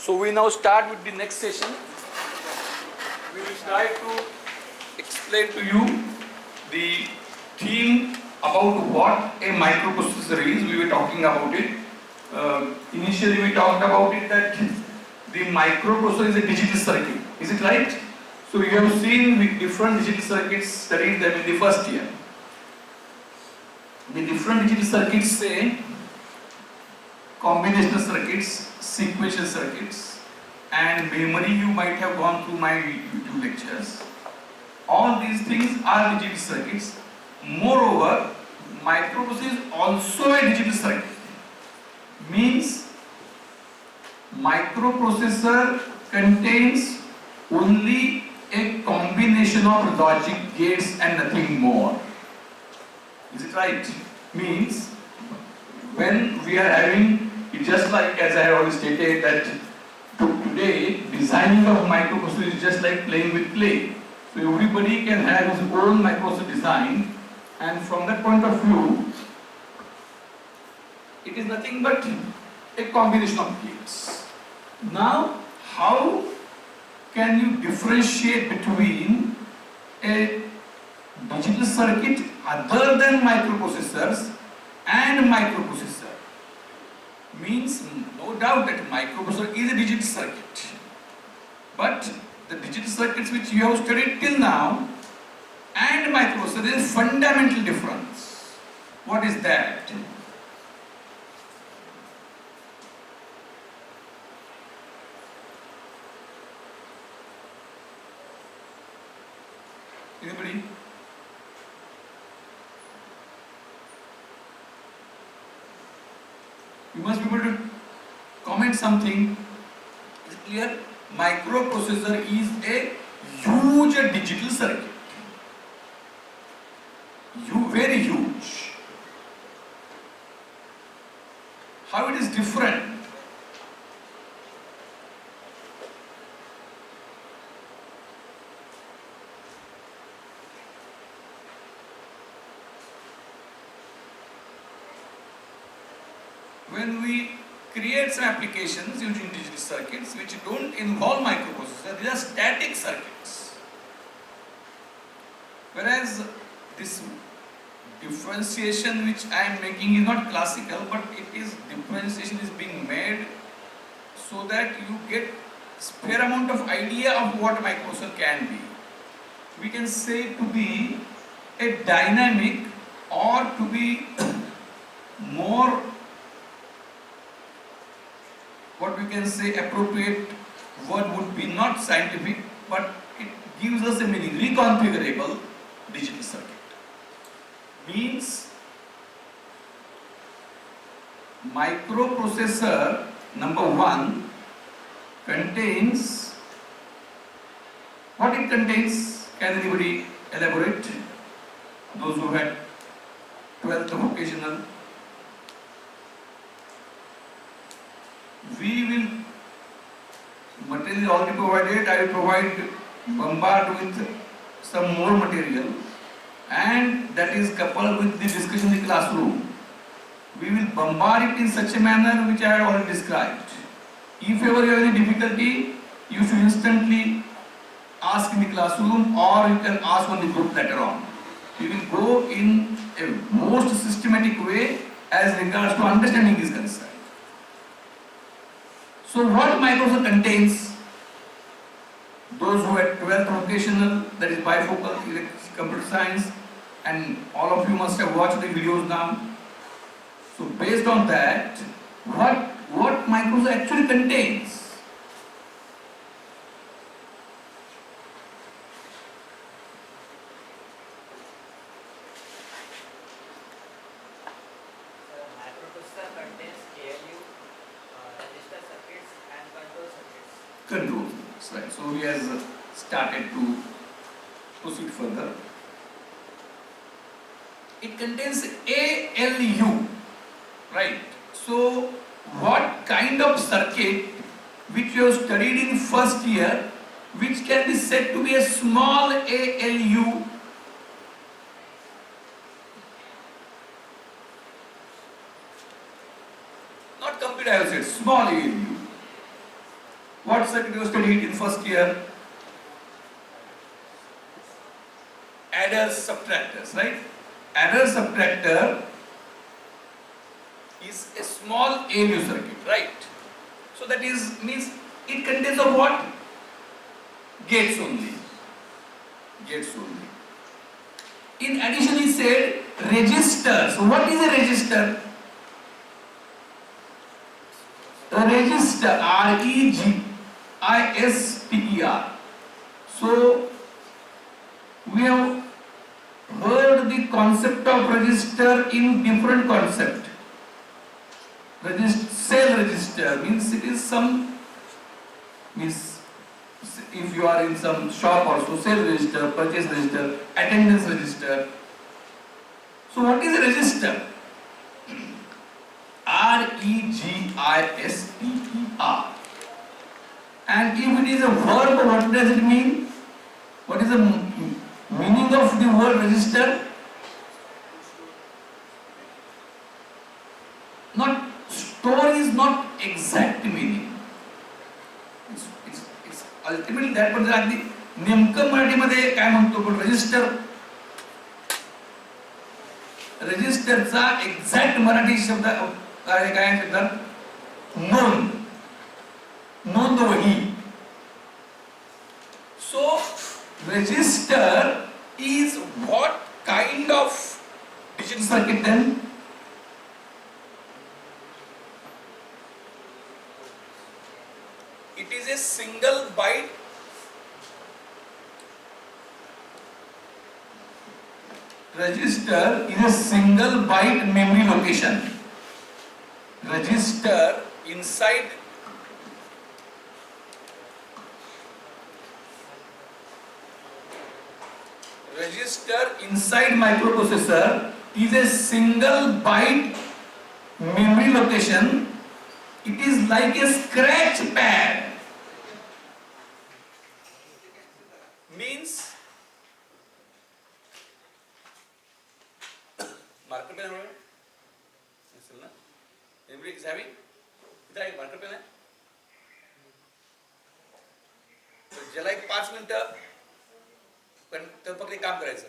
So we now start with the next session. We will try to explain to you the theme about what a microprocessor is. We were talking about it. Initially we talked about it that the microprocessor is a digital circuit. Is it right? So you have seen with different digital circuits, studied them in the first year. The different digital circuits say combinational circuits, sequential circuits, and memory. You might have gone through my YouTube lectures. All these things are digital circuits. Moreover, microprocessor is also a digital circuit. Means microprocessor contains only a combination of logic gates and nothing more. Is it right? Means when we are having, it just like as I already stated that today designing of microprocessor is just like playing with clay. So everybody can have his own microprocessor design, and from that point of view it is nothing but a combination of gates. Now how can you differentiate between a digital circuit other than microprocessors and microprocessor? Means no doubt that microprocessor is a digital circuit, but the digital circuits which you have studied till now and microprocessor, there is fundamental difference. What is that? Anybody? You must be able to comment something. Is it clear? Microprocessor is a huge digital circuit. Very huge. How it is different? When we create some applications using digital circuits which don't involve microprocessor, these are static circuits. Whereas this differentiation which I am making is not classical, but it is differentiation is being made so that you get fair amount of idea of what microprocessor can be. We can say to be a dynamic or to be more, what we can say appropriate word would be not scientific, but it gives us a meaning, reconfigurable digital circuit. Means microprocessor number one contains, what it contains, can anybody elaborate? Those who had 12th vocational. We will, material is already provided, I will provide, bombard with some more material, and that is coupled with the discussion in the classroom. We will bombard it in such a manner which I have already described. If ever you have any difficulty, you should instantly ask in the classroom, or you can ask on the group later on. We will go in a most systematic way as regards to understanding is concerned. So what microprocessor contains? Those who had 12th vocational, that is bifocal computer science, and all of you must have watched the videos now. So based on that, what microprocessor actually contains? Microprocessor contains ALU, register circuits and control circuits. Control. Right. So he has started to proceed further. It contains ALU, right? So what kind of circuit which you have studied in first year, which can be said to be a small ALU? Not computer, I have said small ALU. what circuit you studied in first year? Adders, subtractors, right? Adder subtractor is a small ALU circuit, right? So that is means it contains of what? Gates only. Gates only. In addition, he said register. So what is a register? A register, R-E-G-I-S-T-E-R. So we have heard the concept of register in different concept. Sale register means it is some, means if you are in some shop also, sale register, purchase register, attendance register. So what is a register? R-E-G-I-S-T-E-R. And if it is a verb, what does it mean? What is the meaning of the word register? Not, store is not exact meaning. It's ultimately that, but अगदी नेमकं मराठीमध्ये काय म्हणतो पण रजिस्टरचा exact Marathi शब्द काय शब्दात नोंद, नोंद वही. So register is what kind of digital circuit then? It is a single byte. Register is a single byte memory location. Register inside microprocessor is a single byte memory location. It is like a scratch pad. Means marker pen है ना? Everybody is having? इधर एक marker pen है. तो ज्याला एक 5 मिनिटं पण तर फक्त एक काम करायचं.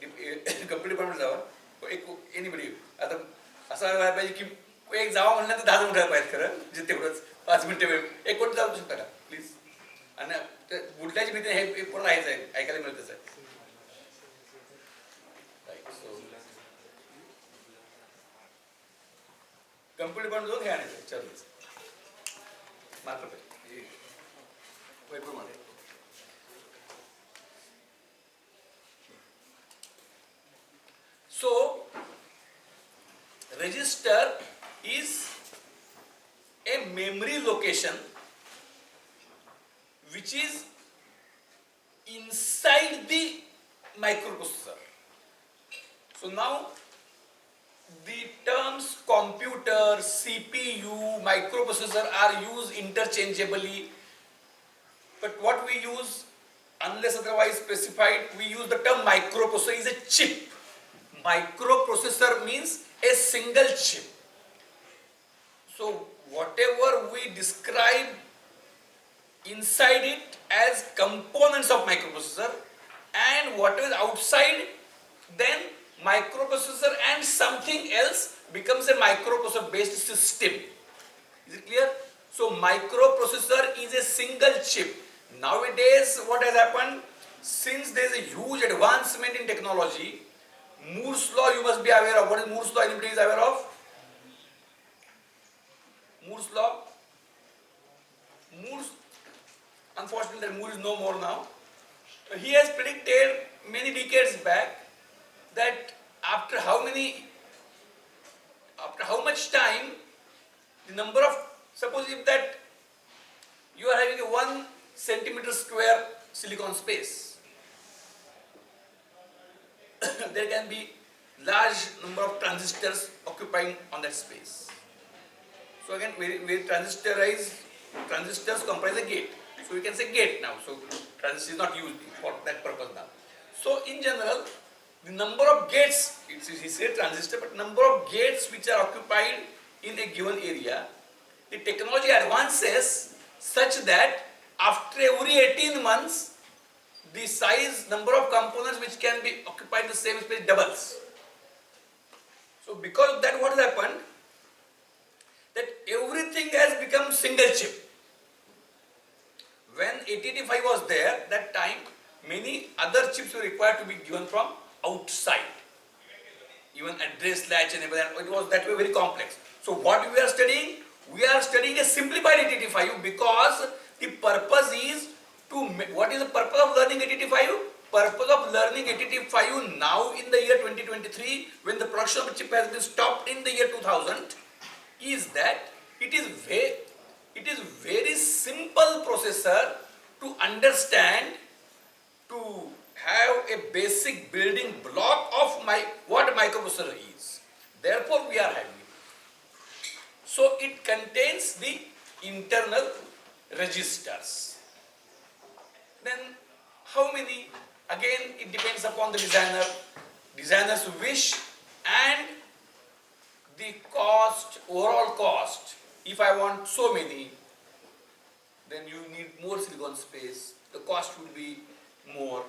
कंप्लीट डिपार्टमेंट जावं. एक एनीबडी आता असं व्हायला पाहिजे की एक जावा म्हणलं तर 10 जण उठायला पाहिजे खरं. जे तेवढंच 5 मिनिटं वेळ एक कोण जाऊ शकता का प्लीज. आणि बुडल्याची भीती हे पूर्ण राहायचं आहे, ऐकायला मिळतच आहे. कंप्लीट पण जो घ्या नाही चल मात्र वैभव मध्ये. So register is a memory location which is inside the microprocessor. So now the terms computer, CPU, microprocessor are used interchangeably, but what we use, unless otherwise specified, we use the term microprocessor is a chip. Microprocessor means a single chip. So whatever we describe inside it as components of microprocessor and what is outside, then microprocessor and something else becomes a microprocessor based system. Is it clear? So microprocessor is a single chip. Nowadays what has happened, since there is a huge advancement in technology, Moore's law you must be aware of. What is Moore's law? Anybody is aware of? Moore's law? Moore's, unfortunately Moore is no more now. He has predicted many decades back that after how much time, the number of, suppose if that you are having a 1 centimeter square silicon space, there can be large number of transistors occupying on that space. So again, very transistors comprise a gate. So we can say gate now. So transistor is not used for that purpose now. So in general, the number of gates, he said transistor, but number of gates which are occupied in a given area, the technology advances such that after every 18 months, the size, number of components which can be occupied in the same space doubles. So because of that, what has happened? That everything has become single chip. When 8085 was there, that time many other chips were required to be given from outside. Even address latch and everything, it was that way very complex. So what we are studying? We are studying a simplified 8085 because the purpose is to, what is the purpose of learning 8085? Purpose of learning 8085 now in the year 2023, when the production of chip has been stopped in the year 2000, is that it is very simple processor to understand, to have a basic building block of what a microprocessor is. Therefore, we are having it. So it contains the internal registers. Then how many? Again, it depends upon the designer's wish and the cost, overall cost. If I want so many, then you need more silicon space, the cost would be more.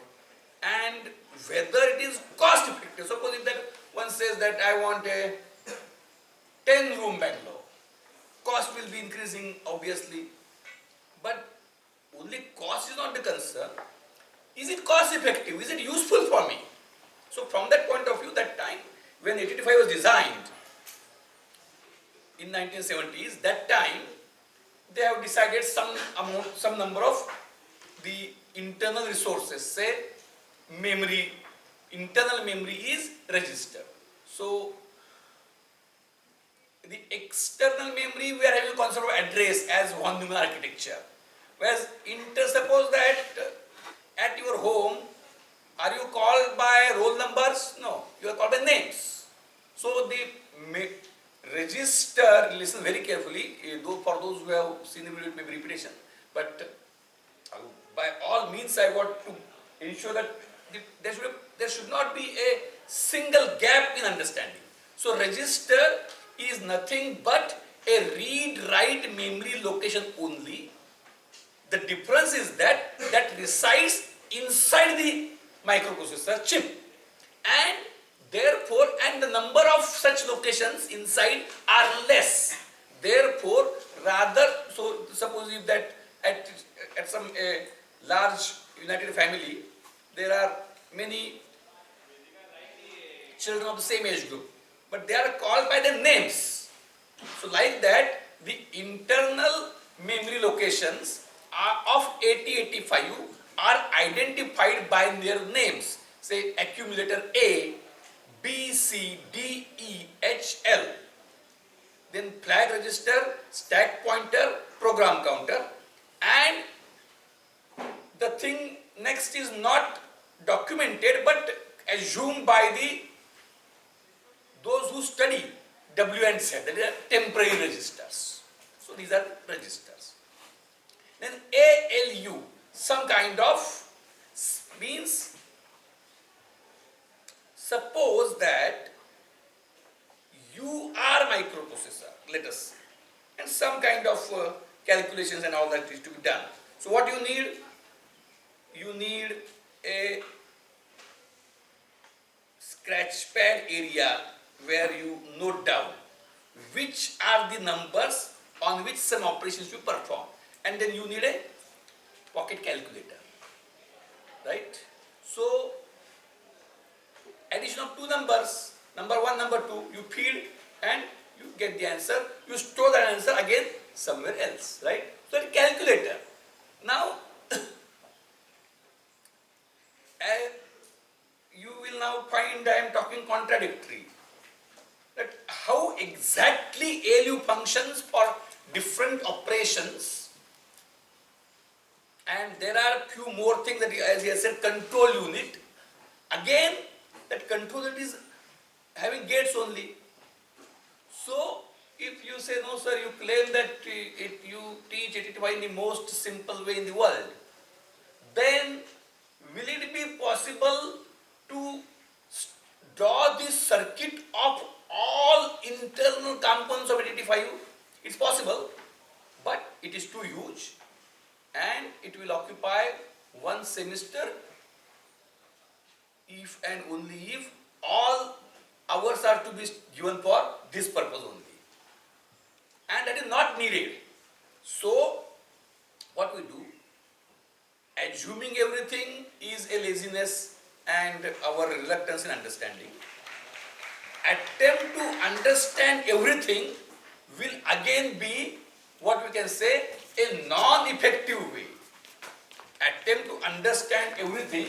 And whether it is cost effective, suppose if that one says that I want a 10-room bungalow, cost will be increasing obviously, but only cost is not the concern. Is it cost effective? Is it useful for me? So from that point of view, that time when 8085 was designed in 1970s, that time they have decided some amount, some number of the internal resources, say memory, internal memory is register. So the external memory, we are having a concept of address as one human architecture. Whereas suppose that at your home, are you called by roll numbers? No, you are called by names. So the register, listen very carefully, though for those who have seen the video it may be repetition, but by all means I want to ensure that there should not be a single gap in understanding. So register is nothing but a read-write memory location only. The difference is that resides inside the microprocessor chip, and therefore, and the number of such locations inside are less. Therefore, rather, so suppose if that at some large united family, there are many children of the same age group, but they are called by their names. So like that, the internal memory locations of 8085 are identified by their names. Say accumulator A, B, C, D, E, H, L. Then flag register, stack pointer, program counter, and the thing next is not documented but assumed by those who study W and Z, that is temporary registers. So these are registers. Then ALU, some kind of, means suppose that you are microprocessor, let us say, and some kind of calculations and all that is to be done. So what you need? You need a scratch pad area where you note down which are the numbers on which some operations you perform, and then you need a pocket calculator, right? So addition of two numbers, number 1, number 2, you feed and you get the answer. You store that answer again somewhere else, right? So a calculator. Now you will now find I am talking contradictory. That how exactly ALU functions for different operations, and there are few more things that, as I said, control unit. Again, that control unit is having gates only. So if you say, no sir, you claim that you teach it in the most simple way in the world, then will it be possible to draw this circuit of all internal components of 8085? It's possible, but it is too huge. and it will occupy one semester if and only if all hours are to be given for this purpose only, and that is not needed. So what we do, assuming everything is a laziness and our reluctance in understanding, attempt to understand everything will again be what we can say a non-effective way. Attempt to understand everything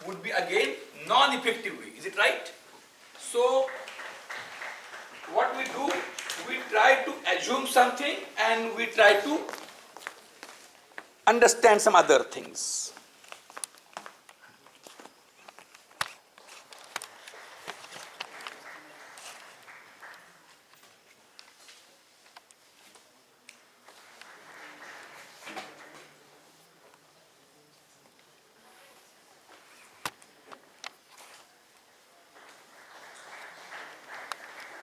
would be again non-effective way. Is it right? So what we do, we try to assume something and we try to understand some other things.